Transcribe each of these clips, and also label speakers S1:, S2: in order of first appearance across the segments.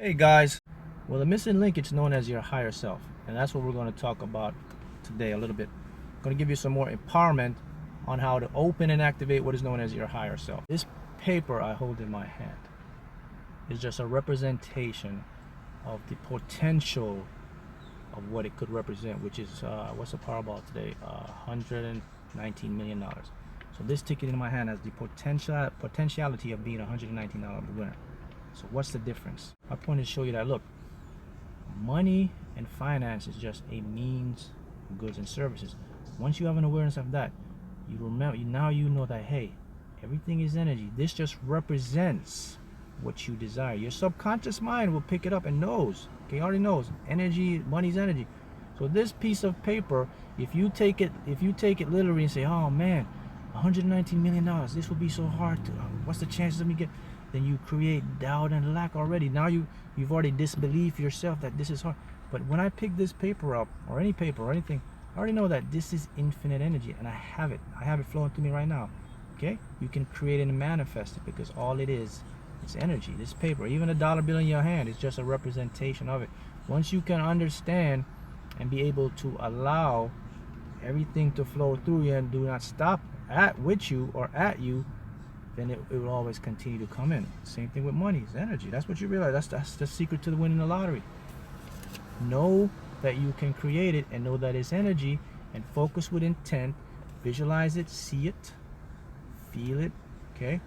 S1: Hey guys, well, the missing linkage is known as your higher self, and that's what we're going to talk about today a little bit. I'm going to give you some more empowerment on how to open and activate what is known as your higher self. This paper I hold in my hand is just a representation of the potential of what it could represent, which is what's the Powerball today? $119 million. So this ticket in my hand has the potentiality of being a $119 winner. So what's the difference? My point is to show you that, look, money and finance is just a means of goods and services. Once you have an awareness of that, you remember, now you know that, hey, everything is energy. This just represents what you desire. Your subconscious mind will pick it up and knows. Okay, already knows. Energy, money's energy. So this piece of paper, if you take it literally and say, oh man, $119 million, this will be so hard to, what's the chances of me get? Then you create doubt and lack already. Now you've already disbelieved yourself that this is hard. But when I pick this paper up, or any paper or anything, I already know that this is infinite energy, and I have it flowing through me right now. Okay, you can create it and manifest it, because all it is, it's energy. This paper, even a dollar bill in your hand, is just a representation of it. Once you can understand and be able to allow everything to flow through you and do not stop with you or at you, then it will always continue to come in. Same thing with money, it's energy. That's what you realize. That's the secret to winning the lottery. Know that you can create it, and know that it's energy, and focus with intent. Visualize it, see it, feel it. Okay,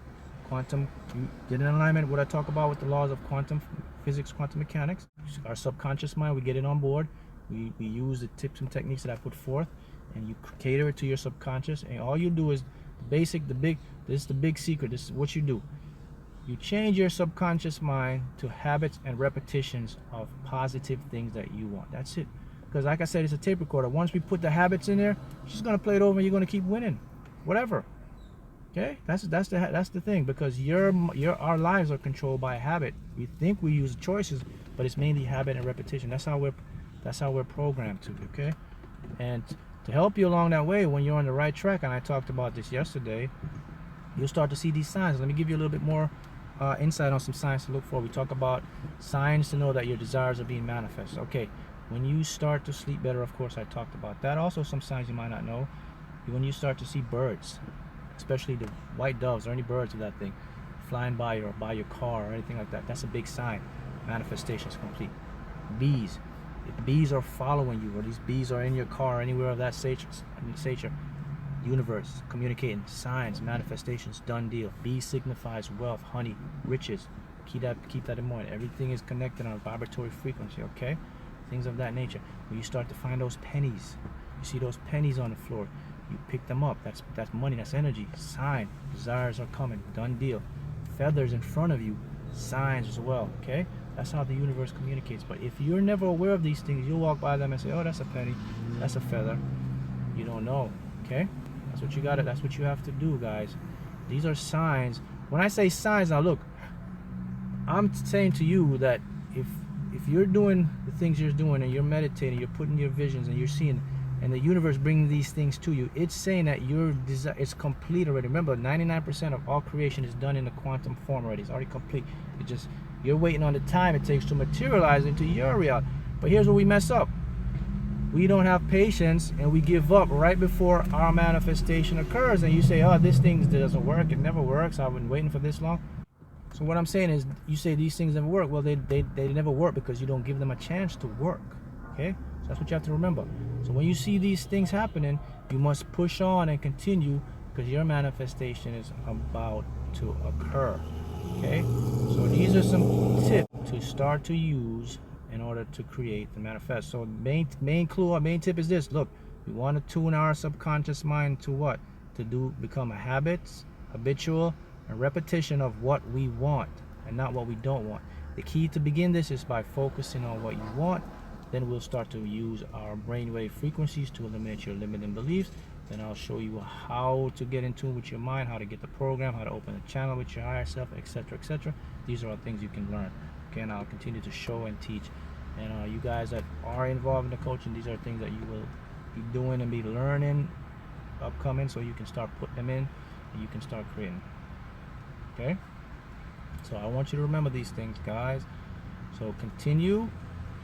S1: quantum, you get in alignment with what I talk about with the laws of quantum physics, quantum mechanics. Our subconscious mind, we get it on board. We use the tips and techniques that I put forth, and you cater it to your subconscious. And all you do is this is the big secret. This is what you do. You change your subconscious mind to habits and repetitions of positive things that you want. That's it. Because like I said, it's a tape recorder. Once we put the habits in there, she's gonna play it over, and you're gonna keep winning, whatever. Okay, that's the thing. Because our lives are controlled by habit. We think we use choices, but it's mainly habit and repetition. That's how we're programmed to. Okay, and to help you along that way, when you're on the right track, and I talked about this yesterday, you'll start to see these signs. Let me give you a little bit more insight on some signs to look for. We talk about signs to know that your desires are being manifested. Okay, when you start to sleep better, of course, I talked about that. Also, some signs you might not know. When you start to see birds, especially the white doves or any birds of that thing, flying by you or by your car or anything like that, that's a big sign. Manifestation is complete. Bees. If bees are following you, or these bees are in your car, anywhere of that nature, universe, communicating, signs, manifestations, done deal. Bee signifies wealth, honey, riches. Keep that in mind. Everything is connected on a vibratory frequency, okay? Things of that nature. When you start to find those pennies, you see those pennies on the floor, you pick them up. That's money, that's energy. Sign, desires are coming, done deal. Feathers in front of you, signs as well, okay? That's how the universe communicates. But if you're never aware of these things, you'll walk by them and say, oh, that's a penny, that's a feather. You don't know, okay? That's what you got. That's what you have to do, guys. These are signs. When I say signs, now look, I'm saying to you that if you're doing the things you're doing, and you're meditating, you're putting your visions, and you're seeing, and the universe bringing these things to you, it's saying that your desire is complete already. Remember, 99% of all creation is done in the quantum form already. It's already complete. It just, you're waiting on the time it takes to materialize into your reality. But here's where we mess up. We don't have patience, and we give up right before our manifestation occurs. And you say, oh, this thing doesn't work. It never works. I've been waiting for this long. So what I'm saying is, you say these things never work. Well, they never work because you don't give them a chance to work. Okay? So that's what you have to remember. So when you see these things happening, you must push on and continue, because your manifestation is about to occur. Okay? So these are some tips to start to use in order to create the manifest. So main clue or main tip is this. Look, we want to tune our subconscious mind to what? To become a habitual, and repetition of what we want, and not what we don't want. The key to begin this is by focusing on what you want. Then we'll start to use our brainwave frequencies to eliminate your limiting beliefs. Then I'll show you how to get in tune with your mind, how to get the program, how to open a channel with your higher self, etc., etc. These are all things you can learn. Okay, and I'll continue to show and teach. And you guys that are involved in the coaching, these are things that you will be doing and be learning upcoming, so you can start putting them in, and you can start creating. Okay? So I want you to remember these things, guys. So continue.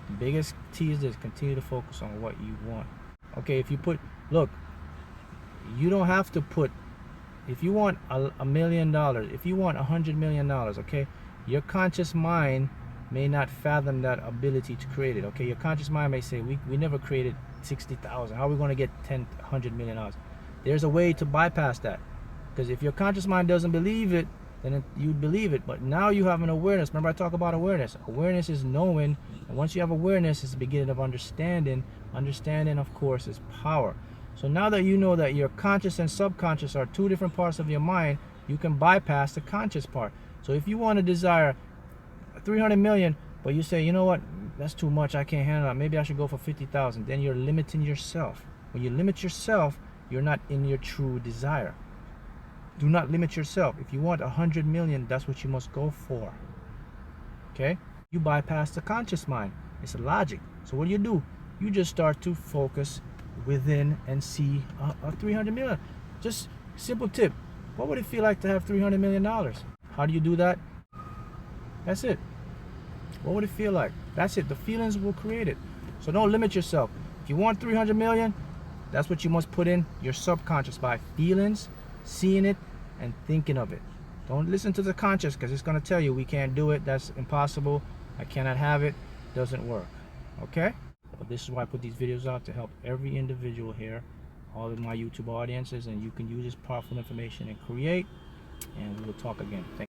S1: The biggest key is this: continue to focus on what you want. Okay, if you put, look, you don't have to put, if you want $1 million, if you want $100 million, okay, your conscious mind may not fathom that ability to create it. Okay, your conscious mind may say, we never created 60,000. How are we going to get $100 million? There's a way to bypass that, because if your conscious mind doesn't believe it, then you'd believe it. But now you have an awareness. Remember, I talk about awareness. Awareness is knowing, and once you have awareness, it's the beginning of understanding. Understanding, of course, is power. So now that you know that your conscious and subconscious are two different parts of your mind, you can bypass the conscious part. So if you want to desire 300 million, but you say, you know what, that's too much, I can't handle it, maybe I should go for 50,000, then you're limiting yourself. When you limit yourself, you're not in your true desire. Do not limit yourself. If you want 100 million, that's what you must go for. Okay? You bypass the conscious mind. It's logic. So what do? You just start to focus within and see a 300 million. Just simple tip. What would it feel like to have $300 million? How do you do that? That's it. What would it feel like? That's it. The feelings will create it. So don't limit yourself. If you want 300 million, that's what you must put in your subconscious by feelings, seeing it, and thinking of it. Don't listen to the conscious, because it's going to tell you we can't do it, that's impossible, I cannot have it, doesn't work. Okay? But this is why I put these videos out, to help every individual here, all of my YouTube audiences, and you can use this powerful information and create, and we will talk again. Thank you.